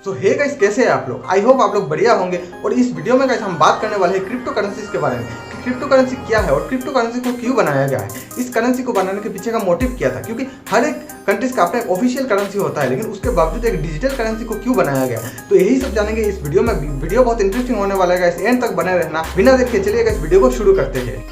सो hey guys, कैसे हैं आप लोग? आई होप आप लोग बढ़िया होंगे। और इस वीडियो में गाइस हम बात करने वाले हैं क्रिप्टो करेंसीज के बारे में कि क्रिप्टो करेंसी क्या है और क्रिप्टो करेंसी को क्यों बनाया गया है। इस करेंसी को बनाने के पीछे का मोटिव क्या था, क्योंकि हर एक कंट्रीज का अपना ऑफिशियल करेंसी होता है, लेकिन उसके बावजूद एक डिजिटल करेंसी को क्यों बनाया गया। तो यही सब जानेंगे इस वीडियो में। वीडियो बहुत इंटरेस्टिंग होने वाला है गाइस, एंड तक बने रहना। बिना देखे चलिए इस वीडियो को शुरू करते हैं।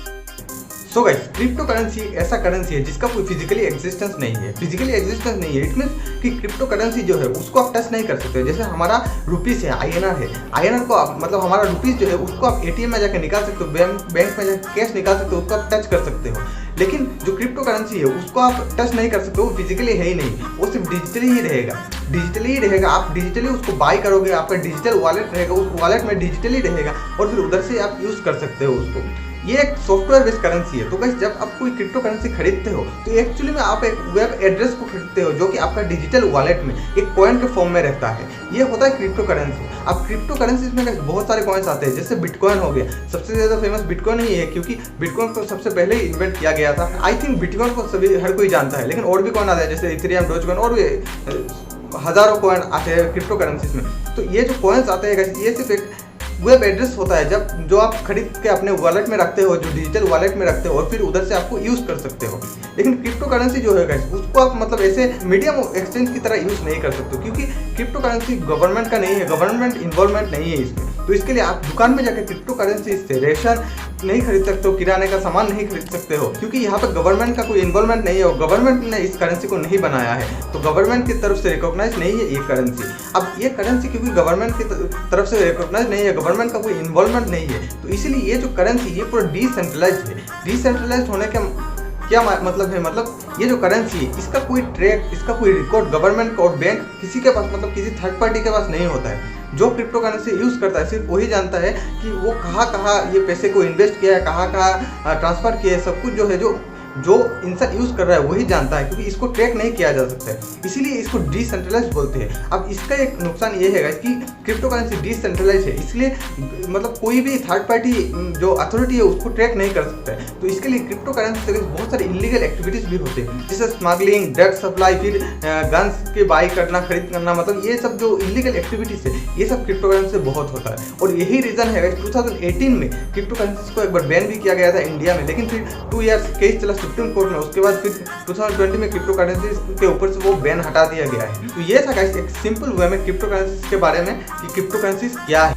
सो गाइस, क्रिप्टो करेंसी ऐसा करेंसी है जिसका कोई फिजिकली एग्जिस्टेंस नहीं है। फिजिकली एग्जिस्टेंस नहीं है इट मीन्स कि क्रिप्टो करेंसी जो है उसको आप टच नहीं कर सकते। जैसे हमारा रुपीस है, INR है, INR को आप मतलब हमारा रुपीस जो है उसको आप ATM में जाकर निकाल सकते हो, बैंक में जाकर कैश निकाल सकते हो, उसको आप टच कर सकते हो। लेकिन जो क्रिप्टो करेंसी है उसको आप टच नहीं कर सकते, वो फिजिकली है ही नहीं, वो सिर्फ डिजिटली ही रहेगा। डिजिटली ही रहेगा, आप डिजिटली उसको बाय करोगे, आपका डिजिटल वॉलेट रहेगा, उस वॉलेट में डिजिटली रहेगा और फिर उधर से आप यूज़ कर सकते हो उसको। ये एक सॉफ्टवेयर बेस्ड करेंसी है। तो गाइस, जब आप कोई क्रिप्टो करेंसी खरीदते हो तो एक्चुअली में आप एक वेब एड्रेस को खरीदते हो जो कि आपका डिजिटल वॉलेट में एक कॉइन के फॉर्म में रहता है। ये होता है क्रिप्टो करेंसी। अब क्रिप्टो करेंसी में गाइस बहुत सारे कॉइन्स आते हैं, जैसे बिटकॉइन हो गया। सबसे ज़्यादा फेमस बिटकॉइन ही है, क्योंकि बिटकॉइन को सबसे पहले ही इन्वेंट किया गया था। आई थिंक बिटकॉइन को सभी हर कोई जानता है, लेकिन और भी कॉइन आते हैं जैसे इथेरियम, डोजकॉइन और भी हज़ारों कॉइन आते हैं क्रिप्टो करेंसीज में। तो ये जो कॉइन्स आते हैं गाइस, ये सिर्फ एक वेब एड्रेस होता है जब जो आप खरीद के अपने वॉलेट में रखते हो, जो डिजिटल वॉलेट में रखते हो और फिर उधर से आपको यूज़ कर सकते हो। लेकिन क्रिप्टो करेंसी जो है गाइस, उसको आप मतलब ऐसे मीडियम एक्सचेंज की तरह यूज़ नहीं कर सकते, क्योंकि क्रिप्टो करेंसी गवर्नमेंट का नहीं है, गवर्नमेंट इन्वॉल्वमेंट नहीं है इसमें। तो इसके लिए आप दुकान में जाकर क्रिप्टो करेंसी से रेशन नहीं खरीद सकते हो, किराने का सामान नहीं खरीद सकते हो, क्योंकि यहाँ पर गवर्नमेंट का कोई इन्वॉल्वमेंट नहीं है और गवर्नमेंट ने इस करेंसी को नहीं बनाया है। तो गवर्नमेंट की तरफ से रिकॉग्नाइज नहीं है ये करेंसी। अब ये करेंसी क्योंकि गवर्नमेंट की तरफ से रिकॉग्नाइज नहीं है, गवर्नमेंट का कोई इन्वॉल्वमेंट नहीं है, तो इसीलिए ये जो करेंसी ये पूरा डिसेंट्रलाइज्ड है। डिसेंट्रलाइज्ड होने का क्या मतलब है, मतलब ये जो करेंसी है इसका कोई ट्रैक, इसका कोई रिकॉर्ड गवर्नमेंट और बैंक किसी के पास, मतलब किसी थर्ड पार्टी के पास नहीं होता है। जो क्रिप्टो करेंसी यूज़ करता है सिर्फ वही जानता है कि वो कहाँ कहाँ ये पैसे को इन्वेस्ट किया है, कहाँ कहाँ ट्रांसफ़र किया है। सब कुछ जो है जो इंसान यूज़ कर रहा है वही जानता है, क्योंकि इसको ट्रैक नहीं किया जा सकता है, इसीलिए इसको डिसेंट्रलाइज बोलते हैं। अब इसका एक नुकसान ये है कि क्रिप्टो करेंसी डिसेंट्रलाइज है, इसलिए मतलब कोई भी थर्ड पार्टी जो अथॉरिटी है उसको ट्रैक नहीं कर सकता है। तो इसके लिए क्रिप्टो करेंसी से बहुत सारे इलीगल एक्टिविटीज़ भी होते हैं, जैसे स्मगलिंग, ड्रग सप्लाई, फिर गन्स के बाई करना, खरीद करना, मतलब ये सब जो इलीगल एक्टिविटीज़ है ये सब क्रिप्टो करेंसी से बहुत होता है। और यही रीज़न है 2018 में क्रिप्टो करेंसी को एक बार बैन भी किया गया था इंडिया में, लेकिन फिर 2 ईयर्स केस चला सुप्रीम कोर्ट में। उसके बाद फिर 2020 में क्रिप्टो करेंसी के ऊपर से वो बैन हटा दिया गया है। तो ये था गाइस एक सिंपल वे में क्रिप्टो करेंसी के बारे में कि क्रिप्टो करेंसी क्या है।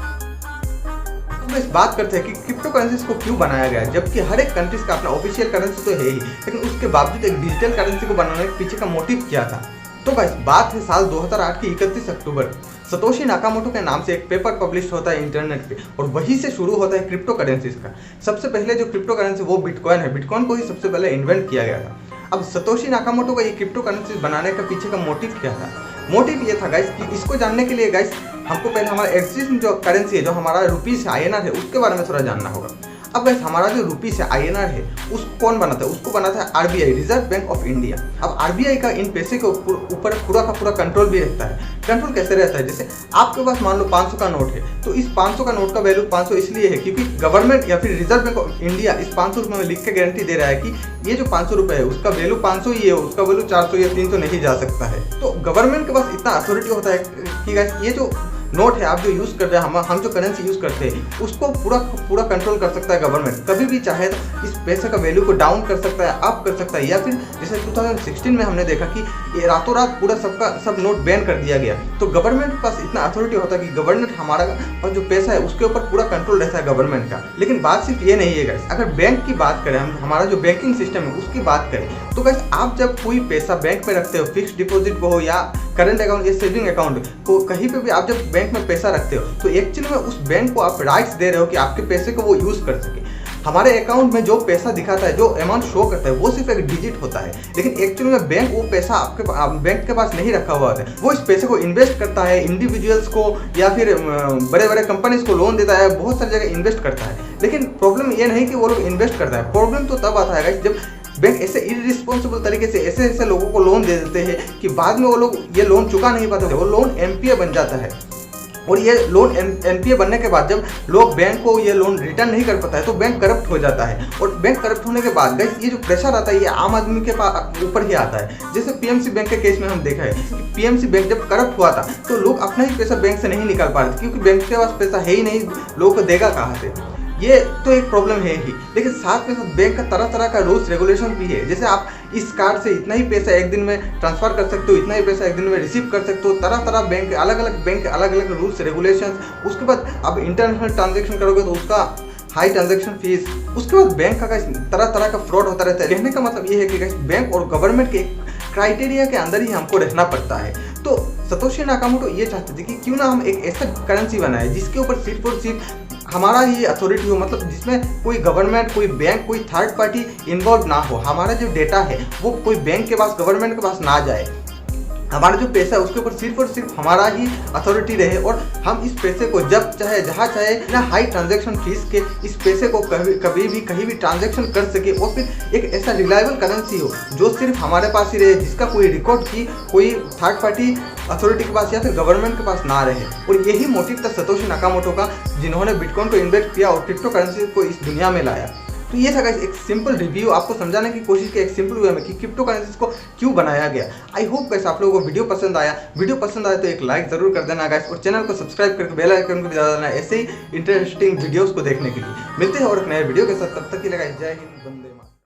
तो इस बात करते हैं कि क्रिप्टो करेंसी को क्यों बनाया गया है, जबकि हर एक कंट्रीज का अपना ऑफिशियल करेंसी तो है ही, लेकिन उसके बावजूद एक डिजिटल करेंसी को बनाने के पीछे का मोटिव क्या था। तो गाइस बात है साल 2008 की 31 अक्टूबर। सतोशी नाकामोटो के नाम से एक पेपर पब्लिश होता है इंटरनेट पे और वहीं से शुरू होता है क्रिप्टो करेंसीज का। सबसे पहले जो क्रिप्टो करेंसी वो बिटकॉइन है, बिटकॉइन को ही सबसे पहले इन्वेंट किया गया था। अब सतोशी नाकामोटो का ये क्रिप्टो करेंसी बनाने के पीछे का मोटिव क्या था? मोटिव ये था गाइस कि इसको जानने के लिए गाइस हमको पहले हमारा एग्जिस्टिंग जो करेंसी है, जो हमारा रुपीस है, INR है, उसके बारे में थोड़ा जानना होगा। अब गाइस हमारा जो रुपीस है, INR है, उसको कौन बनाता है? उसको बनाता है RBI, reserve bank of India. अब RBI का इन पैसे के ऊपर पूरा का पूरा कंट्रोल भी रहता है। कंट्रोल कैसे रहता है? जैसे आपके पास मान लो 500 का नोट है, तो इस 500 का नोट का वैल्यू 500 इसलिए है क्योंकि गवर्नमेंट या फिर रिजर्व बैंक ऑफ इंडिया इस 500 रुपये में लिख के गारंटी दे रहा है कि ये जो 500 रुपये है उसका वैल्यू 500 ही है, उसका वैल्यू 400 या 300 नहीं जा सकता है। तो गवर्नमेंट के पास इतना अथॉरिटी होता है कि गाइस ये जो नोट है आप जो यूज़ कर रहे हैं, हम जो करेंसी यूज़ करते हैं उसको पूरा कंट्रोल कर सकता है गवर्नमेंट। कभी भी चाहे तो इस पैसे का वैल्यू को डाउन कर सकता है, अप कर सकता है, या फिर जैसे 2016 में हमने देखा कि ये रातों रात पूरा सब नोट बैन कर दिया गया। तो गवर्नमेंट के पास इतना अथॉरिटी होता है कि गवर्नमेंट हमारा और जो पैसा है उसके ऊपर पूरा कंट्रोल रहता है गवर्नमेंट का। लेकिन बात सिर्फ ये नहीं है गाइस, अगर बैंक की बात करें, हम हमारा जो बैंकिंग सिस्टम है उसकी बात करें, तो गाइस आप जब कोई पैसा बैंक में रखते हो, फिक्स डिपॉजिट को हो या करंट अकाउंट या सेविंग अकाउंट को, कहीं पे भी आप जब बैंक में पैसा रखते हो तो एक्चुअली में उस बैंक को आप राइट्स दे रहे हो कि आपके पैसे को वो यूज़ कर सके। हमारे अकाउंट में जो पैसा दिखाता है, जो अमाउंट शो करता है, वो सिर्फ एक डिजिट होता है, लेकिन एक्चुअली में बैंक वो पैसा आपके बैंक के पास नहीं रखा हुआ होता है। वो इस पैसे को इन्वेस्ट करता है, इंडिविजुअल्स को या फिर बड़े बड़े कंपनीज को लोन देता है, बहुत सारी जगह इन्वेस्ट करता है। लेकिन प्रॉब्लम ये नहीं कि वो लोग इन्वेस्ट करता है, प्रॉब्लम तो तब आता है जब बैंक ऐसे इररिस्पॉन्सिबल तरीके से ऐसे लोगों को लोन दे देते हैं कि बाद में वो लोग ये लोन चुका नहीं पाते, वो लोन NPA बन जाता है। और ये लोन एनपीए बनने के बाद जब लोग बैंक को ये लोन रिटर्न नहीं कर पाता है तो बैंक करप्ट हो जाता है। और बैंक करप्ट होने के बाद गाइस ये जो प्रेशर आता है ये आम आदमी के ऊपर ही आता है। जैसे पीएमसी बैंक के केस में हम देखा है कि पीएमसी बैंक जब करप्ट हुआ था तो लोग अपना ही पैसा बैंक से नहीं निकाल पा रहे थे, क्योंकि बैंक के पास पैसा है ही नहीं, लोगों को देगा कहाँ से। ये तो एक प्रॉब्लम है ही, लेकिन साथ में साथ बैंक का तरह तरह का रूल्स रेगुलेशन भी है। जैसे आप इस कार्ड से इतना ही पैसा एक दिन में ट्रांसफर कर सकते हो, इतना ही पैसा एक दिन में रिसीव कर सकते हो। तरह तरह बैंक अलग अलग रूल्स रेगुलेशन। उसके बाद आप इंटरनेशनल ट्रांजेक्शन करोगे तो उसका हाई ट्रांजेक्शन फीस। उसके बाद बैंक का तरह तरह का फ्रॉड होता रहता है। कहने का मतलब ये है कि बैंक और गवर्नमेंट के क्राइटेरिया के अंदर ही हमको रहना पड़ता है। तो सतोशी नाकामोटो ये चाहते थे कि क्यों ना हम एक ऐसा करेंसी बनाए जिसके ऊपर सिर्फ और सिर्फ हमारा ही अथॉरिटी हो, मतलब जिसमें कोई गवर्नमेंट, कोई बैंक, कोई थर्ड पार्टी इन्वॉल्व ना हो। हमारा जो डेटा है वो कोई बैंक के पास, गवर्नमेंट के पास ना जाए। हमारा जो पैसा है उसके ऊपर सिर्फ और सिर्फ हमारा ही अथॉरिटी रहे और हम इस पैसे को जब चाहे जहाँ चाहे बिना हाई ट्रांजैक्शन फीस के इस पैसे को कभी भी कहीं भी ट्रांजैक्शन कर सके। और फिर एक ऐसा रिलायबल करेंसी हो जो सिर्फ हमारे पास ही रहे, जिसका कोई रिकॉर्ड की कोई थर्ड पार्टी अथॉरिटी के पास या फिर गवर्नमेंट के पास ना रहे। और यही मोटिव था सतोशी नाकामोटो का, जिन्होंने बिटकॉइन को इन्वेंट किया और क्रिप्टो करेंसी को इस दुनिया में लाया। तो ये था गाइस एक सिंपल रिव्यू, आपको समझाने की कोशिश की एक सिंपल वे में कि क्रिप्टो करेंसीज को क्यों बनाया गया। आई होप गाइस आप लोगों को वीडियो पसंद आया। वीडियो पसंद आया तो एक लाइक जरूर कर देना गाइस, और चैनल को सब्सक्राइब करके बेल आइकन को भी दबा देना ऐसे ही इंटरेस्टिंग वीडियोस को देखने के लिए। मिलते हैं और एक नए वीडियो के साथ, तब तक के लिए गाइस जय हिंद, वंदे।